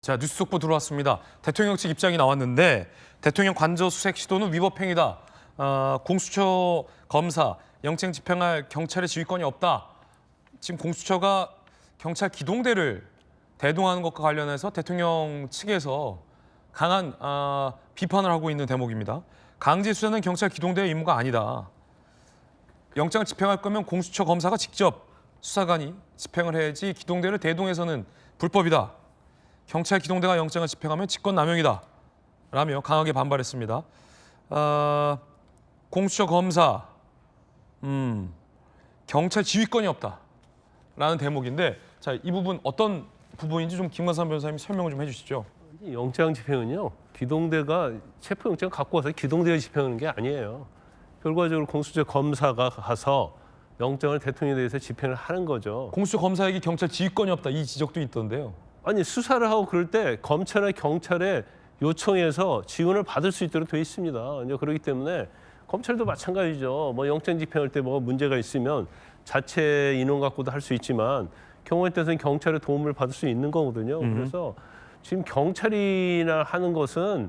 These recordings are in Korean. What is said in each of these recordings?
자, 뉴스 속보 들어왔습니다. 대통령 측 입장이 나왔는데 대통령 관저 수색 시도는 위법행위다. 공수처 검사 영장 집행할 경찰의 지휘권이 없다. 지금 공수처가 경찰 기동대를 대동하는 것과 관련해서 대통령 측에서 강한 비판을 하고 있는 대목입니다. 강제 수사는 경찰 기동대의 임무가 아니다. 영장을 집행할 거면 공수처 검사가 직접 수사관이 집행을 해야지 기동대를 대동해서는 불법이다. 경찰 기동대가 영장을 집행하면 직권남용이다. 라며 강하게 반발했습니다. 공수처 검사, 경찰 지휘권이 없다. 라는 대목인데, 자, 이 부분 어떤 부분인지 좀 김관삼 변호사님 설명을 좀 해주시죠. 영장 집행은요, 기동대가 체포영장 갖고 와서 기동대가 집행하는 게 아니에요. 결과적으로 공수처 검사가 가서 영장을 대통령에 대해서 집행을 하는 거죠. 공수처 검사에게 경찰 지휘권이 없다. 이 지적도 있던데요. 아니, 수사를 하고 그럴 때 검찰이나 경찰에 요청해서 지원을 받을 수 있도록 돼 있습니다. 이제 그렇기 때문에 검찰도 마찬가지죠. 뭐 영장 집행할 때 뭐 문제가 있으면 자체 인원 갖고도 할 수 있지만 경우에 따라서는 경찰의 도움을 받을 수 있는 거거든요. 그래서 지금 경찰이나 하는 것은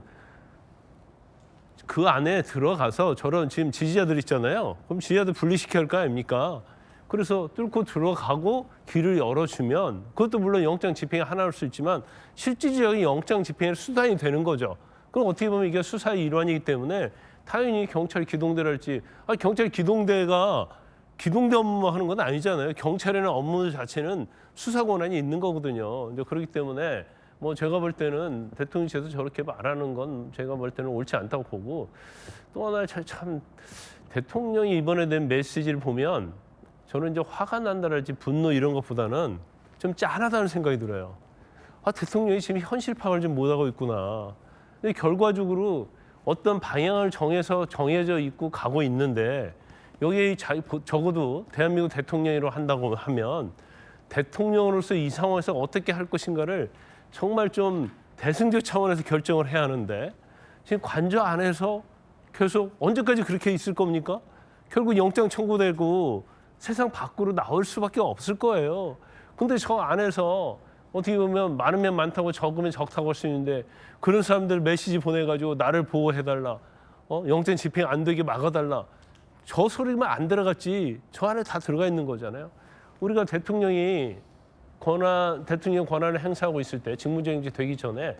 그 안에 들어가서 저런 지금 지지자들 있잖아요. 그럼 지지자들 분리시켜야 할 거 아닙니까? 그래서 뚫고 들어가고 길을 열어주면 그것도 물론 영장 집행이 하나일 수 있지만 실질적인 영장 집행의 수단이 되는 거죠. 그럼 어떻게 보면 이게 수사의 일환이기 때문에 당연히 경찰 기동대랄지 경찰 기동대가 기동대 업무 하는 건 아니잖아요. 경찰에는 업무 자체는 수사 권한이 있는 거거든요. 이제 그렇기 때문에 뭐 제가 볼 때는 대통령실에서 저렇게 말하는 건 제가 볼 때는 옳지 않다고 보고 또 하나 참 대통령이 이번에 낸 메시지를 보면 저는 이제 화가 난다랄지 분노 이런 것보다는 좀 짠하다는 생각이 들어요. 대통령이 지금 현실 파악을 좀 못하고 있구나. 근데 결과적으로 어떤 방향을 정해져 있고 가고 있는데 여기에 적어도 대한민국 대통령으로 한다고 하면 대통령으로서 이 상황에서 어떻게 할 것인가를 정말 좀 대승적 차원에서 결정을 해야 하는데 지금 관저 안에서 계속 언제까지 그렇게 있을 겁니까? 결국 영장 청구되고 세상 밖으로 나올 수밖에 없을 거예요. 근데 저 안에서 어떻게 보면 많으면 많다고 적으면 적다고 할 수 있는데 그런 사람들 메시지 보내가지고 나를 보호해달라. 영장 집행 안 되게 막아달라. 저 소리만 안 들어갔지 저 안에 다 들어가 있는 거잖아요. 우리가 대통령 권한을 행사하고 있을 때 직무정지 되기 전에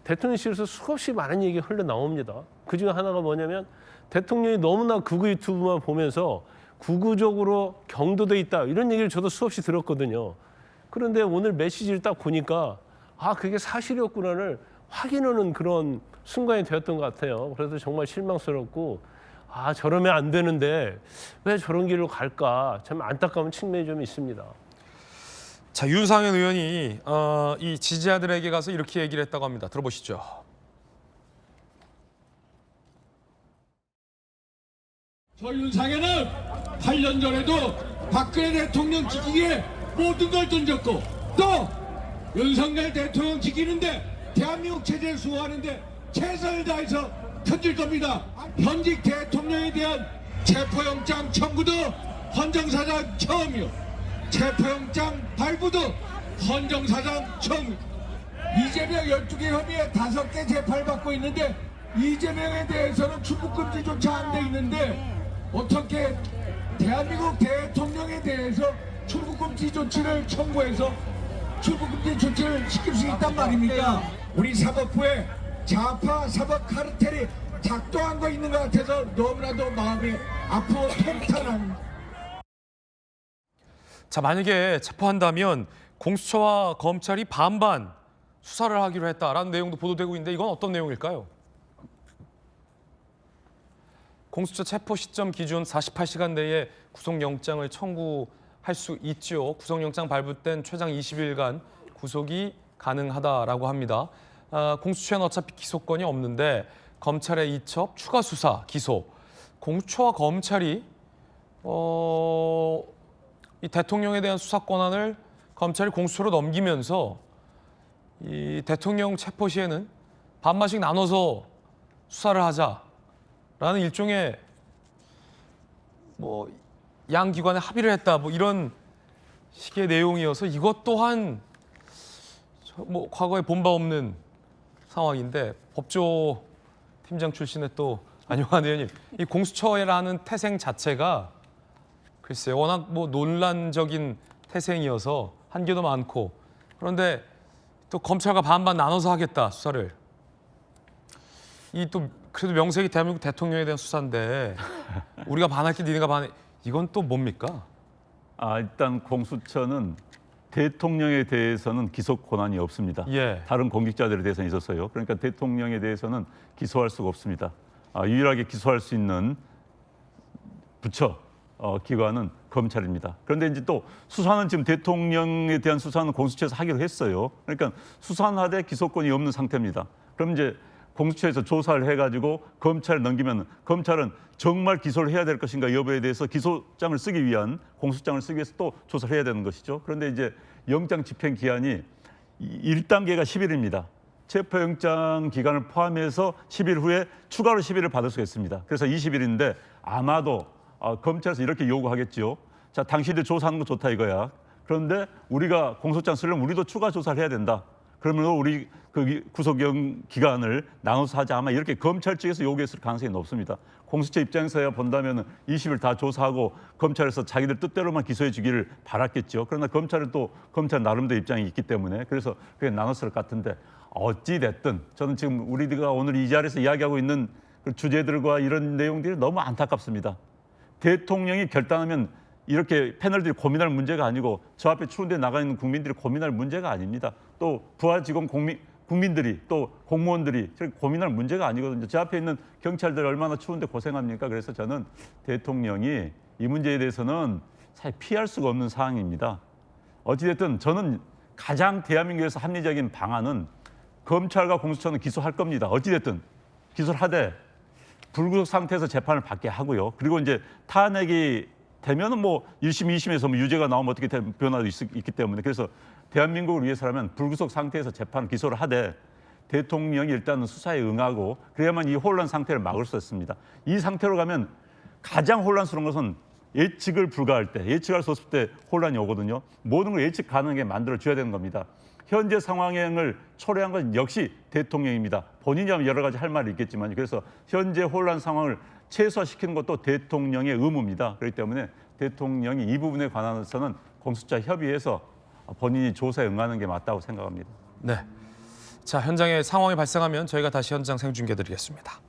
대통령실에서 수없이 많은 얘기가 흘러나옵니다. 그중에 하나가 뭐냐면 대통령이 너무나 극우 유튜브만 보면서 구구적으로 경도돼 있다 이런 얘기를 저도 수없이 들었거든요. 그런데 오늘 메시지를 딱 보니까 그게 사실이었구나를 확인하는 그런 순간이 되었던 것 같아요. 그래서 정말 실망스럽고 저러면 안 되는데 왜 저런 길로 갈까 참 안타까운 측면이 좀 있습니다. 자, 윤상현 의원이 이 지지자들에게 가서 이렇게 얘기를 했다고 합니다. 들어보시죠. 저 윤상현은 8년 전에도 박근혜 대통령 지키기에 모든 걸 던졌고 또 윤석열 대통령 지키는데 대한민국 체제를 수호하는데 최선을 다해서 견딜 겁니다. 현직 대통령에 대한 체포영장 청구도 헌정사상 처음이요. 체포영장 발부도 헌정사상 처음이요. 이재명 12개 혐의에 5개 재판을 받고 있는데 이재명에 대해서는 출국금지조차 안 돼 있는데 어떻게 대한민국 대통령에 대해서 출국금지 조치를 청구해서 출국금지 조치를 시킬 수 있단 말입니까? 우리 사법부에 좌파 사법 카르텔이 작동한 거 있는 것 같아서 너무나도 마음이 아프고 통탄합니다. 자, 만약에 체포한다면 공수처와 검찰이 반반 수사를 하기로 했다라는 내용도 보도되고 있는데 이건 어떤 내용일까요? 공수처 체포 시점 기준 48시간 내에 구속영장을 청구할 수 있죠. 구속영장 발부된 최장 20일간 구속이 가능하다라고 합니다. 공수처는 어차피 기소권이 없는데 검찰의 이첩, 추가 수사, 기소. 공수처와 검찰이 이 대통령에 대한 수사 권한을 검찰이 공수처로 넘기면서 이 대통령 체포 시에는 반반씩 나눠서 수사를 하자라는 일종의 양 기관에 합의를 했다 이런 식의 내용이어서 이것 또한 뭐 과거에 본 바 없는 상황인데 법조 팀장 출신의 또 안용환 의원님, 이 공수처라는 태생 자체가 글쎄요, 워낙 뭐 논란적인 태생이어서 한계도 많고, 그런데 또 검찰과 반반 나눠서 하겠다 수사를. 이 또 그래도 명색이 대한민국 대통령에 대한 수사인데 우리가 반할 게 니네가 반해, 이건 또 뭡니까? 일단 공수처는 대통령에 대해서는 기소 권한이 없습니다. 예. 다른 공직자들에 대해서는 있었어요. 그러니까 대통령에 대해서는 기소할 수가 없습니다. 유일하게 기소할 수 있는 부처 기관은 검찰입니다. 그런데 이제 또 수사는 지금 대통령에 대한 수사는 공수처에서 하기로 했어요. 그러니까 수사는 하되 기소권이 없는 상태입니다. 그럼 이제 공수처에서 조사를 해가지고 검찰에 넘기면 검찰은 정말 기소를 해야 될 것인가 여부에 대해서 기소장을 쓰기 위한 공소장을 쓰기 위해서 또 조사를 해야 되는 것이죠. 그런데 이제 영장 집행 기한이 1단계가 10일입니다. 체포영장 기간을 포함해서 10일 후에 추가로 10일을 받을 수가 있습니다. 그래서 20일인데 아마도 검찰에서 이렇게 요구하겠죠. 자, 당신들 조사하는 거 좋다 이거야. 그런데 우리가 공소장 쓰려면 우리도 추가 조사를 해야 된다. 그러면 우리 그 구속영 기간을 나눠서 하자, 아마 이렇게 검찰 측에서 요구했을 가능성이 높습니다. 공수처 입장에서야 본다면 20일 다 조사하고 검찰에서 자기들 뜻대로만 기소해 주기를 바랐겠죠. 그러나 검찰은 또 검찰 나름대로 입장이 있기 때문에 그래서 그게 나눴을 것 같은데, 어찌 됐든 저는 지금 우리가 오늘 이 자리에서 이야기하고 있는 그 주제들과 이런 내용들이 너무 안타깝습니다. 대통령이 결단하면 이렇게 패널들이 고민할 문제가 아니고 저 앞에 추운데 나가 있는 국민들이 고민할 문제가 아닙니다. 또 부하 직원 국민들이 또 공무원들이 고민할 문제가 아니거든요. 저 앞에 있는 경찰들 얼마나 추운데 고생합니까? 그래서 저는 대통령이 이 문제에 대해서는 사실 피할 수가 없는 상황입니다. 어찌됐든 저는 가장 대한민국에서 합리적인 방안은 검찰과 공수처는 기소할 겁니다. 어찌됐든 기소를 하되 불구속 상태에서 재판을 받게 하고요. 그리고 이제 탄핵이 되면은 뭐 1심, 2심에서 뭐 유죄가 나오면 어떻게 변화도 있기 때문에 그래서 대한민국을 위해서라면 불구속 상태에서 재판 기소를 하되 대통령이 일단은 수사에 응하고 그래야만 이 혼란 상태를 막을 수 있습니다. 이 상태로 가면 가장 혼란스러운 것은 예측을 불가할 때, 예측할 수 없을 때 혼란이 오거든요. 모든 걸 예측 가능하게 만들어 줘야 되는 겁니다. 현재 상황을 초래한 건 역시 대통령입니다. 본인이 하면 여러 가지 할 말이 있겠지만 그래서 현재 혼란 상황을 최소화시키는 것도 대통령의 의무입니다. 그렇기 때문에 대통령이 이 부분에 관해서는 공수처 협의해서 본인이 조사에 응하는 게 맞다고 생각합니다. 네. 자, 현장에 상황이 발생하면 저희가 다시 현장 생중계 드리겠습니다.